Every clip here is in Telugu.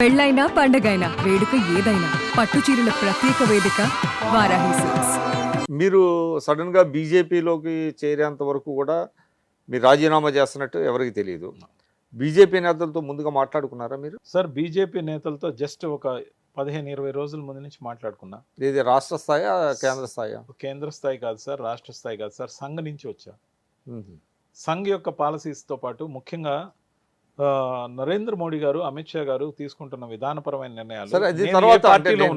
పెళ్ళైనా పండగైనా వేడుక ఏదైనా పట్టు చీరల ప్రత్యేక వేదిక వారాహి సిల్క్స్. మీరు సడన్గా బీజేపీలోకి చేరేంత వరకు కూడా మీరు రాజీనామా చేస్తున్నట్టు ఎవరికి తెలియదు. బీజేపీ నేతలతో ముందుగా మాట్లాడుకున్నారా మీరు? సార్ బీజేపీ నేతలతో జస్ట్ ఒక 15-20 రోజుల ముందు నుంచి మాట్లాడుకున్నా. ఇది రాష్ట్ర స్థాయా కేంద్ర స్థాయా? కేంద్ర స్థాయి కాదు సార్, రాష్ట్ర స్థాయి కాదు సార్, సంఘ్ నుంచి వచ్చా. సంఘ్ యొక్క పాలసీస్తో పాటు ముఖ్యంగా నరేంద్ర మోడీ గారు, అమిత్ షా గారు తీసుకుంటున్న విధానపరమైన నిర్ణయాలు. సరే, అది తర్వాత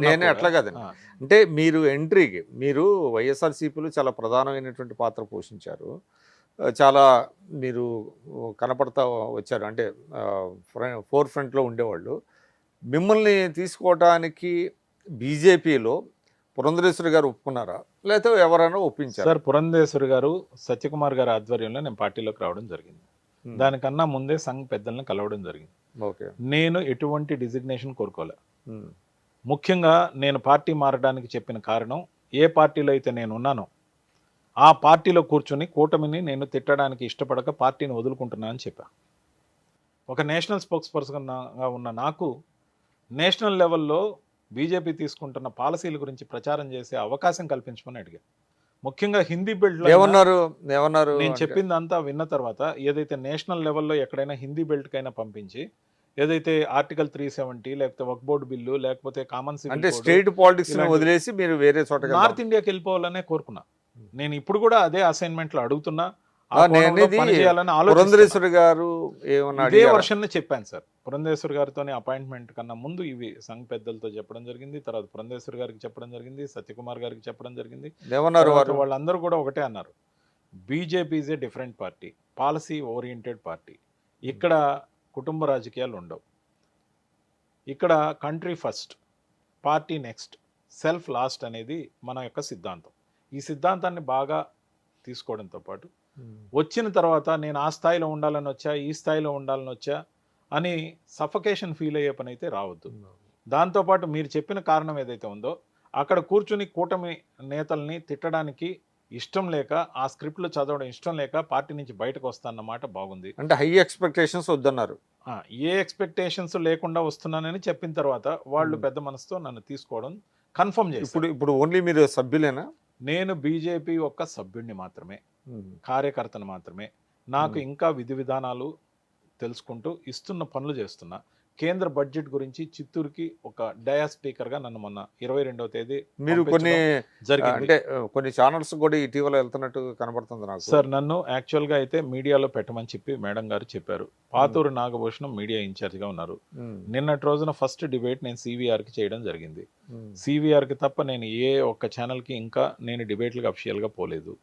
నేనే అట్లా కాదండి. అంటే మీరు ఎంట్రీకి మీరు వైఎస్ఆర్సీపీలో చాలా ప్రధానమైనటువంటి పాత్ర పోషించారు, చాలా మీరు కనపడతా వచ్చారు, అంటే ఫోర్ ఫ్రంట్లో ఉండేవాళ్ళు. మిమ్మల్ని తీసుకోవడానికి బీజేపీలో పురంధరేశ్వరి గారు ఒప్పుకున్నారా, లేకపోతే ఎవరైనా ఒప్పించారు? సార్, పురంధేశ్వరి గారు, సత్యకుమార్ గారి ఆధ్వర్యంలో నేను పార్టీలోకి రావడం జరిగింది. దానికన్నా ముందే సంఘ్ పెద్దలను కలవడం జరిగింది. ఓకే. నేను ఎటువంటి డిజిగ్నేషన్ కోరుకోలే. ముఖ్యంగా నేను పార్టీ మారడానికి చెప్పిన కారణం, ఏ పార్టీలో అయితే నేను ఉన్నానో ఆ పార్టీలో కూర్చొని కూటమిని నేను తిట్టడానికి ఇష్టపడక పార్టీని వదులుకుంటున్నా అని చెప్పా. ఒక నేషనల్ స్పోక్స్ పర్సన్గా ఉన్న నాకు నేషనల్ లెవెల్లో బీజేపీ తీసుకుంటున్న పాలసీల గురించి ప్రచారం చేసే అవకాశం కల్పించమని అడిగా. ముఖ్యంగా హిందీ బెల్ట్ ఏమన్నారు? నేను చెప్పిందంతా విన్న తర్వాత ఏదైతే నేషనల్ లెవెల్లో ఎక్కడైనా హిందీ బెల్ట్ కైనా పంపించి, ఏదైతే ఆర్టికల్ 370 లేకపోతే వక్ బోర్డు బిల్లు లేకపోతే కామన్ సివిల్ అంటే స్టేట్ పాలిటిక్స్ వదిలేసి మీరు వేరే చోట నార్త్ ఇండియాకి వెళ్ళిపోవాలనే కోరుకున్నా. నేను ఇప్పుడు కూడా అదే అసైన్మెంట్లో అడుగుతున్నా. పురంధరేశ్వరి గారు ఇదే వర్షన్ చెప్పాను సార్. పురంధేశ్వరి గారితోనే అపాయింట్మెంట్ కన్నా ముందు ఇవి సంఘ్ పెద్దలతో చెప్పడం జరిగింది, తర్వాత పురంధేశ్వరి గారికి చెప్పడం జరిగింది, సత్యకుమార్ గారికి చెప్పడం జరిగింది. వాళ్ళందరూ కూడా ఒకటే అన్నారు, BJP is a different party, policy oriented party. ఇక్కడ కుటుంబ రాజకీయాలు ఉండవు, ఇక్కడ country first, party next, self last అనేది మన యొక్క సిద్ధాంతం. ఈ సిద్ధాంతాన్ని బాగా తీసుకోవడంతో పాటు వచ్చిన తర్వాత నేను ఆ స్థాయిలో ఉండాలని వచ్చా, ఈ స్థాయిలో ఉండాలని వచ్చా అని సఫకేషన్ ఫీల్ అయ్యే పని అయితే రావద్దు. దాంతోపాటు మీరు చెప్పిన కారణం ఏదైతే ఉందో, అక్కడ కూర్చుని కూటమి నేతల్ని తిట్టడానికి ఇష్టం లేక, ఆ స్క్రిప్ట్లు చదవడం ఇష్టం లేక పార్టీ నుంచి బయటకు వస్తానన్నమాట. బాగుంది అంటే హై ఎక్స్పెక్టేషన్స్ వద్దన్నారు. ఏ ఎక్స్పెక్టేషన్స్ లేకుండా వస్తున్నానని చెప్పిన తర్వాత వాళ్ళు పెద్ద మనసుతో నన్ను తీసుకోవడం కన్ఫర్మ్ చేసి. ఇప్పుడు ఓన్లీ మీరు సభ్యులేనా? నేను బీజేపీ ఒక్క సభ్యుడిని మాత్రమే, కార్యకర్తను మాత్రమే. నాకు ఇంకా విధి విధానాలు తెలుసుకుంటూ ఇస్తున్న పనులు చేస్తున్నా. కేంద్ర బడ్జెట్ గురించి చిత్తూరుకి ఒక డయా స్పీకర్గా నన్ను మొన్న 22వ తేదీ మీరు కొన్ని ఛానల్స్ కూడా ఇటీవల వెళ్తున్నట్టు కనబడుతుంది నాకు. సార్, నన్ను యాక్చువల్గా అయితే మీడియాలో పెట్టమని చెప్పి మేడం గారు చెప్పారు. పాతూరు నాగభూషణం మీడియా ఇన్ఛార్జ్గా ఉన్నారు. నిన్నటి రోజున ఫస్ట్ డిబేట్ నేను సివిఆర్కి చేయడం జరిగింది. సివిఆర్కి తప్ప నేను ఏ ఒక్క ఛానల్కి ఇంకా నేను డిబేట్లకు అఫిషియల్గా పోలేదు.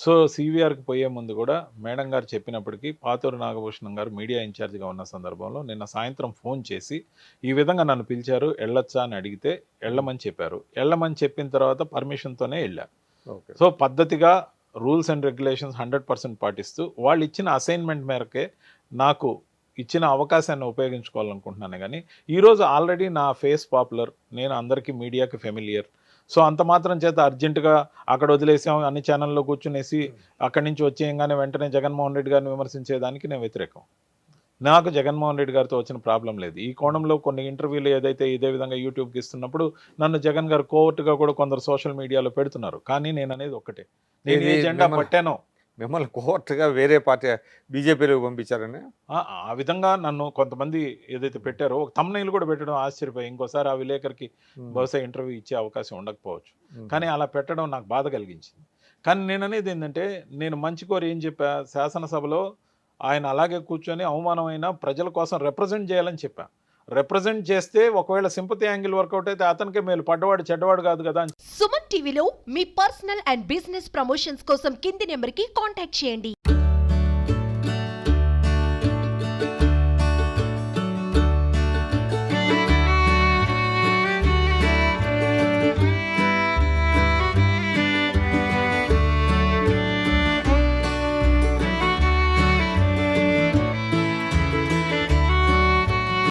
సో సివిఆర్కి పోయే ముందు కూడా మేడం గారు చెప్పినప్పటికీ పాతూరు నాగభూషణం గారు మీడియా ఇన్ఛార్జ్గా ఉన్న సందర్భంలో నిన్న సాయంత్రం ఫోన్ చేసి ఈ విధంగా నన్ను పిలిచారు, వెళ్ళొచ్చా అని అడిగితే వెళ్ళమని చెప్పారు. వెళ్ళమని చెప్పిన తర్వాత పర్మిషన్తోనే వెళ్ళా. సో పద్ధతిగా రూల్స్ అండ్ రెగ్యులేషన్స్ 100% పాటిస్తూ వాళ్ళు ఇచ్చిన అసైన్మెంట్ మేరకే నాకు ఇచ్చిన అవకాశాన్ని ఉపయోగించుకోవాలనుకుంటున్నాను. కానీ ఈరోజు ఆల్రెడీ నా ఫేస్ పాపులర్, నేను అందరికీ మీడియాకి ఫెమిలియర్. సో అంత మాత్రం చేత అర్జెంటుగా అక్కడ వదిలేసాం, అన్ని ఛానల్లో కూర్చునేసి అక్కడి నుంచి వచ్చేయంగానే వెంటనే జగన్మోహన్ రెడ్డి గారిని విమర్శించేదానికి నేను వ్యతిరేకం. నాకు జగన్మోహన్ రెడ్డి గారితో వచ్చిన ప్రాబ్లం లేదు. ఈ కోణంలో కొన్ని ఇంటర్వ్యూలు ఏదైతే ఇదే విధంగా యూట్యూబ్కి ఇస్తున్నప్పుడు నన్ను జగన్ గారు కోవర్ట్గా కూడా కొందరు సోషల్ మీడియాలో పెడుతున్నారు. కానీ నేను అనేది ఒక్కటే, నేను ఏ జెండా పట్టానో. మిమ్మల్ని కోవర్ట్గా వేరే పార్టీ బీజేపీలోకి పంపించారని ఆ విధంగా నన్ను కొంతమంది ఏదైతే పెట్టారో, ఒక థంబ్నెయిల్ కూడా పెట్టడం ఆశ్చర్యపోయి, ఇంకోసారి ఆ విలేకరికి బహుశా ఇంటర్వ్యూ ఇచ్చే అవకాశం ఉండకపోవచ్చు. కానీ అలా పెట్టడం నాకు బాధ కలిగించింది. కానీ నేను అనేది ఏంటంటే, నేను మంచి కోరి ఏం చెప్పా, శాసనసభలో ఆయన అలాగే కూర్చొని అవమానమైన ప్రజల కోసం రిప్రజెంట్ చేయాలని చెప్పా. రిప్రజెంట్ చేస్తే ఒకవేళ సింపతి యాంగిల్ వర్కౌట్ అయితే అతనికే మేలు, పడ్డవాడు చెడ్డవాడు కాదు కదా. సుమన్ టీవీలో మీ పర్సనల్ అండ్ బిజినెస్ ప్రమోషన్స్ కోసం కింది నెంబర్కి కాంటాక్ట్ చేయండి.